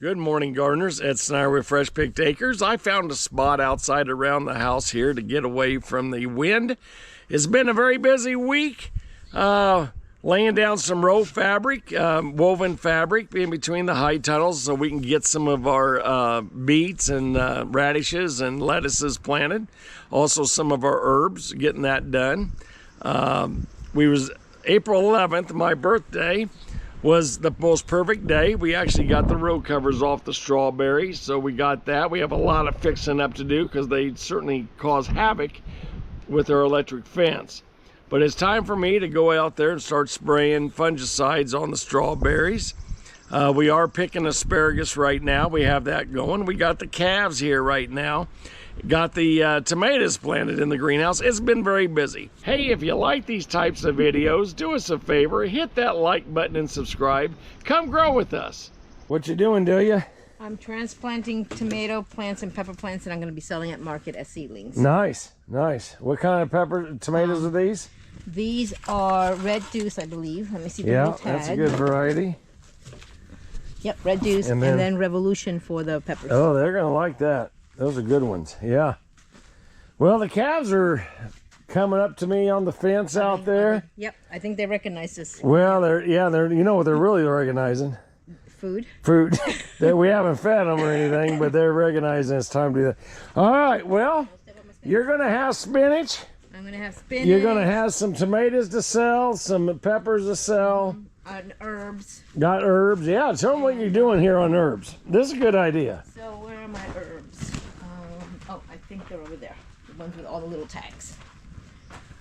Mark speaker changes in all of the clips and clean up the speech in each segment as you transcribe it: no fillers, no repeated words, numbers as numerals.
Speaker 1: Good morning, gardeners. Ed Snyder with Fresh Picked Acres. I found a spot outside around the house here to get away from the wind. It's been a very busy week. Laying down some row fabric, woven fabric in between the high tunnels so we can get some of our beets and radishes and lettuces planted. Also some of our herbs, getting that done. April 11th, my birthday, was the most perfect day. We actually got the row covers off the strawberries, so we got that. We have a lot of fixing up to do because they certainly cause havoc with our electric fence. But it's time for me to go out there and start spraying fungicides on the strawberries. We are picking asparagus right now. We have that going. We got the calves here right now. Got the tomatoes planted in the greenhouse. It's been very busy. Hey, if you like these types of videos, do us a favor, hit that like button and subscribe. Come grow with us. What you doing, Delia?
Speaker 2: I'm transplanting tomato plants and pepper plants, and I'm going to be selling at market as seedlings.
Speaker 1: Nice, nice. What kind of tomatoes are these?
Speaker 2: These are Red Deuce, I believe. Let me see the little tag.
Speaker 1: That's a good variety.
Speaker 2: Yep, Red Deuce, and then Revolution for the peppers.
Speaker 1: Oh, they're going to like that. Those are good ones, yeah. Well, the calves are coming up to me on the fence out there.
Speaker 2: Yep, I think they recognize this.
Speaker 1: Well, they're you know what they're really recognizing?
Speaker 2: Food.
Speaker 1: Food. We haven't fed them or anything, but they're recognizing it's time to do that. All right, well, you're going to have spinach.
Speaker 2: I'm going to have spinach.
Speaker 1: You're going to have some tomatoes to sell, some peppers to sell.
Speaker 2: Herbs.
Speaker 1: Got herbs. Yeah, tell them what you're doing here on herbs. This is a good idea.
Speaker 2: So where are my herbs? Oh, I think they're over there. The ones with all the little tags.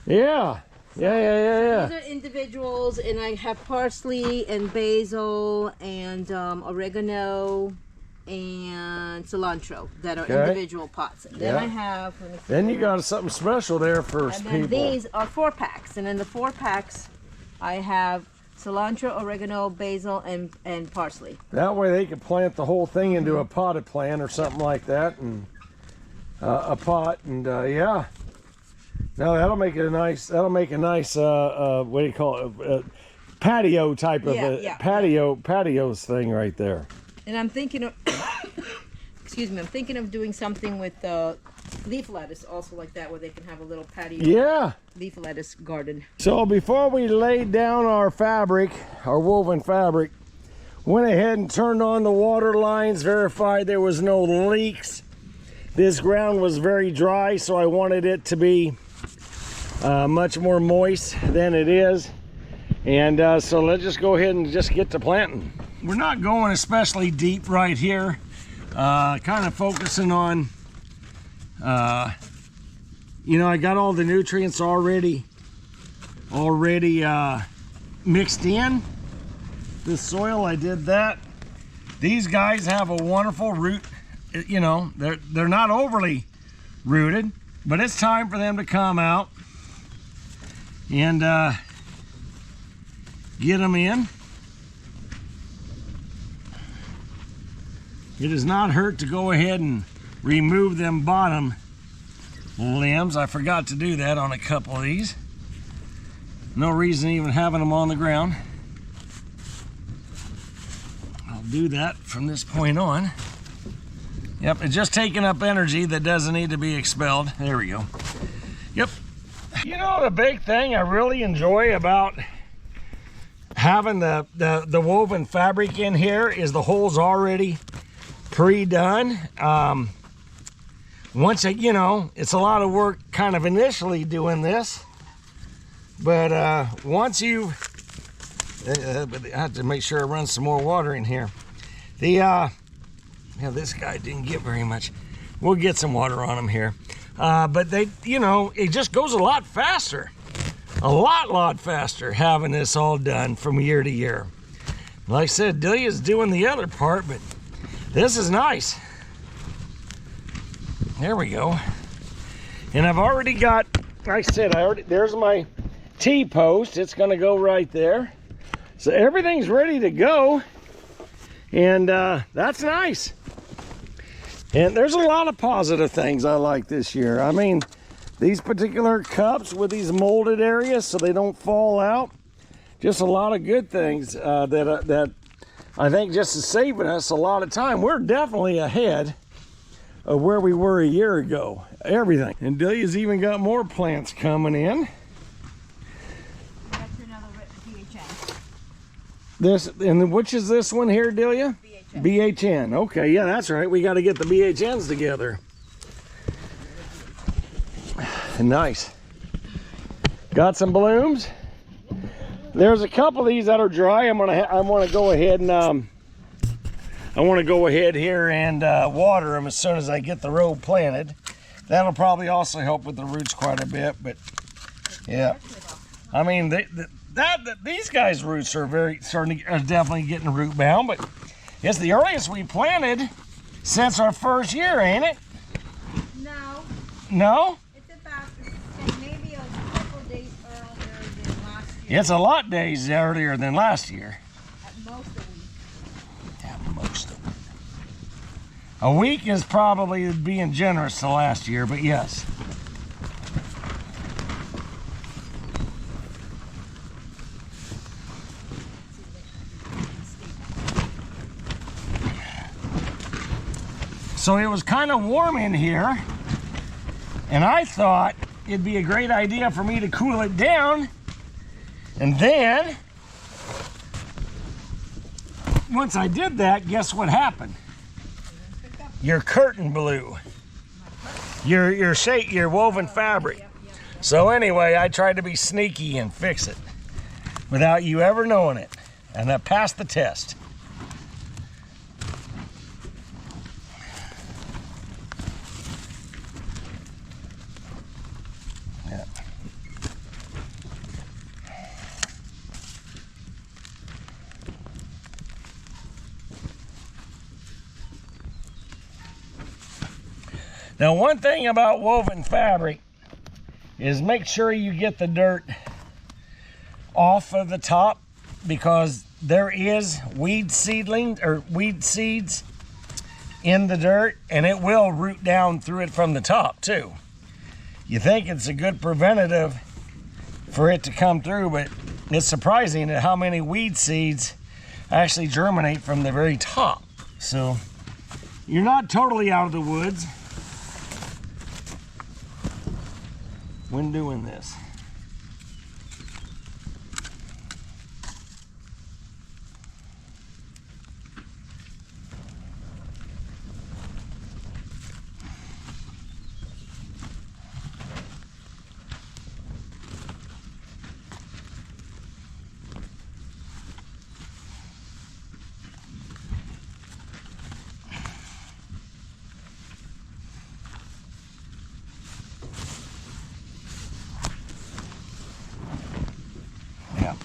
Speaker 1: Yeah. Yeah.
Speaker 2: These are individuals, and I have parsley and basil and oregano and cilantro that are individual pots. And then I have...
Speaker 1: Then you got something special there for people.
Speaker 2: And then these are 4-packs. And in the 4-packs, I have cilantro, oregano, basil, and parsley.
Speaker 1: That way they can plant the whole thing into a potted plant or something like that, and a pot, and yeah. Now that'll make it a nice. That'll make a nice. What do you call it? Patio type of patios thing right there.
Speaker 2: And I'm thinking of. Excuse me. I'm thinking of doing something with leaf lettuce, also like that, where they can have a little patio.
Speaker 1: Yeah.
Speaker 2: Leaf lettuce garden.
Speaker 1: So before we laid down our fabric, our woven fabric, went ahead and turned on the water lines, verified there was no leaks. This ground was very dry, so I wanted it to be much more moist than it is. And so let's just go ahead and just get to planting. We're not going especially deep right here. Kind of focusing on, you know, I got all the nutrients already mixed in the soil. I did that. These guys have a wonderful root. You know, they're not overly rooted, but it's time for them to come out and get them in. It does not hurt to go ahead and remove them bottom limbs. I forgot to do that on a couple of these. No reason even having them on the ground. I'll do that from this point on. Yep, it's just taking up energy that doesn't need to be expelled. There we go. Yep. You know, the big thing I really enjoy about having the woven fabric in here is the holes already pre-done. Once you know, it's a lot of work kind of initially doing this, but once you, I have to make sure I run some more water in here. Yeah, this guy didn't get very much. We'll get some water on him here. But they, you know, it just goes a lot faster. A lot faster having this all done from year to year. Like I said, Delia's doing the other part, but this is nice. There we go. And I've already got, like I said, there's my T-post. It's gonna go right there. So everything's ready to go. And that's nice. And there's a lot of positive things I like this year. I mean, these particular cups with these molded areas so they don't fall out. Just a lot of good things that I think just is saving us a lot of time. We're definitely ahead of where we were a year ago. Everything. And Delia's even got more plants coming in.
Speaker 2: That's another BHN.
Speaker 1: This, and which is this one here, Delia?
Speaker 2: BHN.
Speaker 1: BHN. Okay, yeah, that's right. We got to get the BHNs together. Nice. Got some blooms. There's a couple of these that are dry. I want to go ahead and I want to go ahead here and water them as soon as I get the row planted. That'll probably also help with the roots quite a bit. But yeah, I mean these guys' roots are definitely getting root bound. But it's the earliest we planted since our first year, ain't it?
Speaker 2: No.
Speaker 1: No.
Speaker 2: Maybe a couple days earlier than last year.
Speaker 1: It's a lot days earlier than last year.
Speaker 2: At most a week.
Speaker 1: At most a week. A week is probably being generous to last year, but yes. So it was kind of warm in here, and I thought it'd be a great idea for me to cool it down, and then once I did that, guess what happened? Your curtain blew. Your woven fabric. So anyway, I tried to be sneaky and fix it without you ever knowing it, and that passed the test. Now, one thing about woven fabric is make sure you get the dirt off of the top, because there is weed seedlings or weed seeds in the dirt, and it will root down through it from the top too. You think it's a good preventative for it to come through, but it's surprising at how many weed seeds actually germinate from the very top. So you're not totally out of the woods when doing this.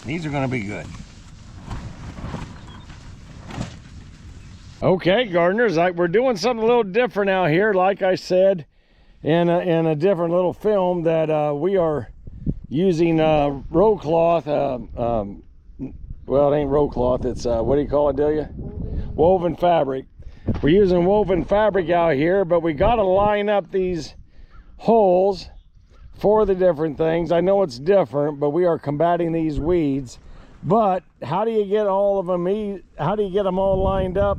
Speaker 1: These are going to be good. Okay, gardeners, we're doing something a little different out here. Like I said, in a different little film, that we are using roll cloth. Well, it ain't roll cloth. It's what do you call it, Delia? Woven fabric. We're using woven fabric out here, but we got to line up these holes for the different things. I know it's different, but we are combating these weeds. But how do you get all of them? How do you get them all lined up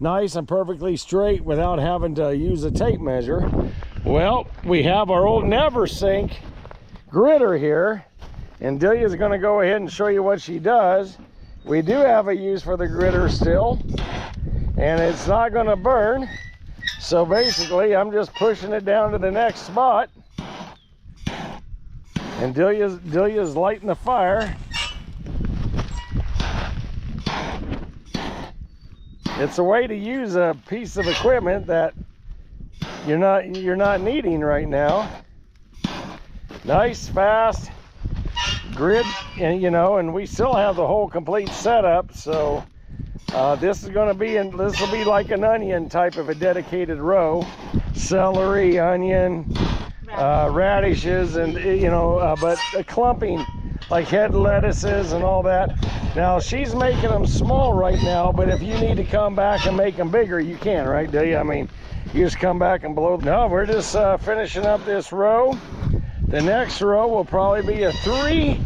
Speaker 1: nice and perfectly straight without having to use a tape measure? Well, we have our old Never Sink gritter here, and Delia's going to go ahead and show you what she does. We do have a use for the gritter still, and it's not going to burn. So basically, I'm just pushing it down to the next spot. And Delia's lighting the fire. It's a way to use a piece of equipment that you're not needing right now. Nice, fast grid, and and we still have the whole complete setup. So this will be like an onion type of a dedicated row. Celery, onion, radishes, and but a clumping like head lettuces and all that. Now she's making them small right now, but if you need to come back and make them bigger, you can, right, Delia? I mean, you just come back and blow. No, we're just finishing up this row. The next row will probably be a 3,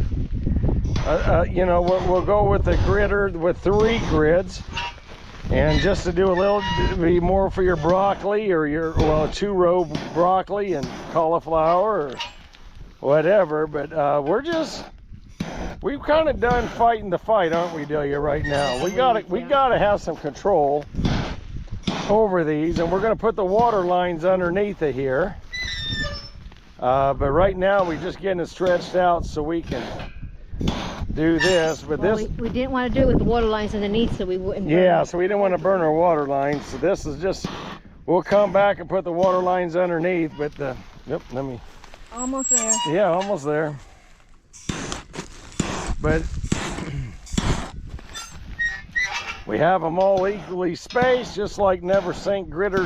Speaker 1: you know, we'll go with the gritter with 3 grids. And just to do a little, be more for your broccoli or your, well, a 2-row broccoli and cauliflower or whatever. But we've kind of done fighting the fight, aren't we, Delia, right now? We gotta have some control over these, and we're gonna put the water lines underneath it here. But right now we're just getting it stretched out so we can do this. But
Speaker 2: well,
Speaker 1: this
Speaker 2: we didn't want to do it with the water lines underneath, so we wouldn't burn.
Speaker 1: Yeah, so we didn't want to burn our water lines. So this is just, we'll come back and put the water lines underneath. But yep, let me.
Speaker 2: Almost there.
Speaker 1: Yeah, almost there. But we have them all equally spaced, just like Never Sink Gritter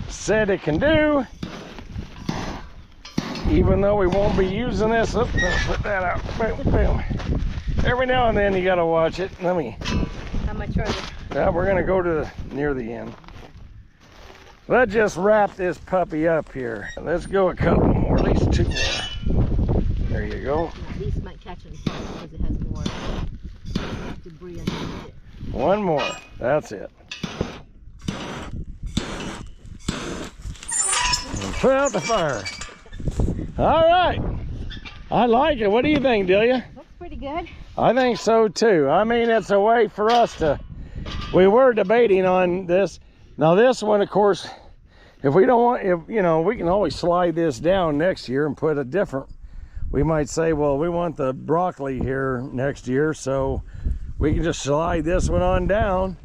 Speaker 1: said it can do. Even though we won't be using this, put that out. Boom, boom. Every now and then you gotta watch it. Let me.
Speaker 2: How much are they?
Speaker 1: Yeah, we're gonna go to near the end. Let's just wrap this puppy up here. Let's go a couple more, at least 2 more. There you go.
Speaker 2: These might catch on fire because it has more debris underneath it.
Speaker 1: 1 more. That's it. And put out the fire. All right. I like it. What do you think, Delia?
Speaker 2: Looks pretty good.
Speaker 1: I think so too. I mean, it's a way for us to, we were debating on this. Now this one, of course, if we don't want, you know, we can always slide this down next year and put a different, we might say, well, we want the broccoli here next year, so we can just slide this one on down.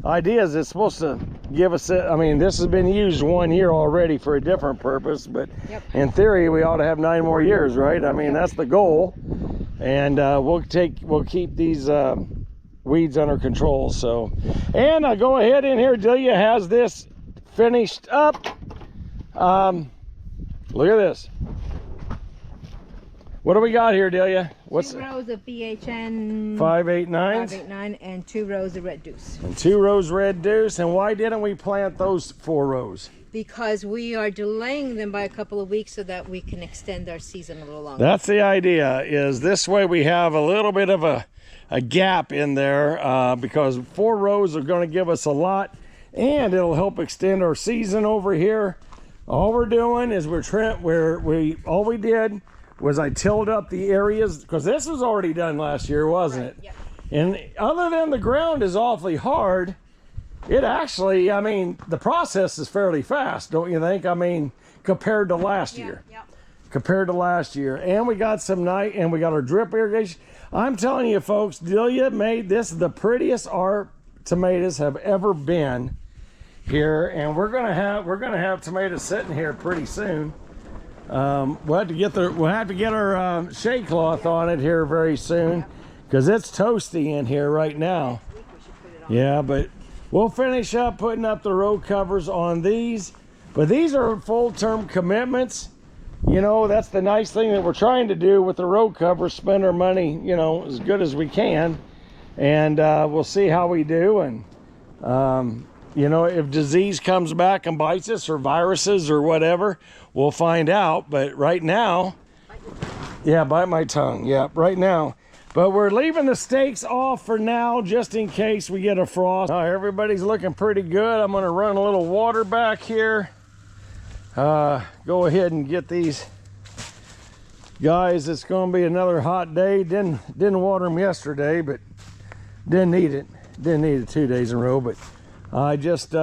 Speaker 1: Idea is it's supposed to give us, I mean, this has been used 1 year already for a different purpose, but
Speaker 2: yep.
Speaker 1: In theory, we ought to have 9 more years, right? I mean, that's the goal. And we'll keep these weeds under control. So, and I'll go ahead in here. Delia has this finished up. Look at this. What do we got here, Delia? What's
Speaker 2: 2 rows of BHN
Speaker 1: 589s?
Speaker 2: 589 and 2 rows of Red Deuce.
Speaker 1: And 2 rows Red Deuce. And why didn't we plant those 4 rows?
Speaker 2: Because we are delaying them by a couple of weeks so that we can extend our season a little longer.
Speaker 1: That's the idea, is this way we have a little bit of a gap in there because 4 rows are going to give us a lot, and it'll help extend our season over here. All we're doing is all we did was I tilled up the areas, because this was already done last year, wasn't it?
Speaker 2: Yep.
Speaker 1: And other than the ground is awfully hard, it actually, I mean, the process is fairly fast, don't you think? I mean, compared to last year.
Speaker 2: Yep.
Speaker 1: Compared to last year. And we got some and we got our drip irrigation. I'm telling you folks, Delia made this the prettiest our tomatoes have ever been here, and we're gonna have tomatoes sitting here pretty soon. We'll have to get our shade cloth on it here very soon, because it's toasty in here right now. Yeah, but we'll finish up putting up the row covers on these. But these are full-term commitments. You know, that's the nice thing that we're trying to do with the row covers, spend our money, you know, as good as we can. And we'll see how we do. And, you know, if disease comes back and bites us, or viruses or whatever, we'll find out. But right now, yeah, bite my tongue. Yeah, right now. But we're leaving the stakes off for now, just in case we get a frost. Everybody's looking pretty good. I'm gonna run a little water back here. Go ahead and get these guys. It's gonna be another hot day. Didn't water them yesterday, but didn't need it. Didn't need it 2 days in a row. But I just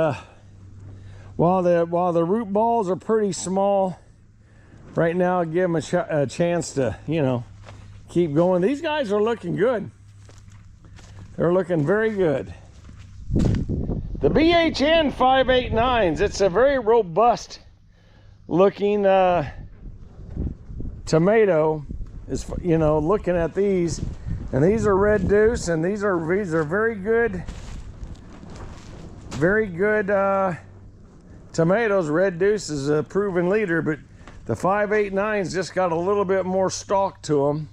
Speaker 1: while the root balls are pretty small right now, I'll give them a chance to, you know, keep going. These guys are looking good. They're looking very good. The BHN 589s, it's a very robust looking tomato, is, you know, looking at these, and these are Red Deuce, and these are very good tomatoes. Red Deuce is a proven leader, but the 589s just got a little bit more stalk to them.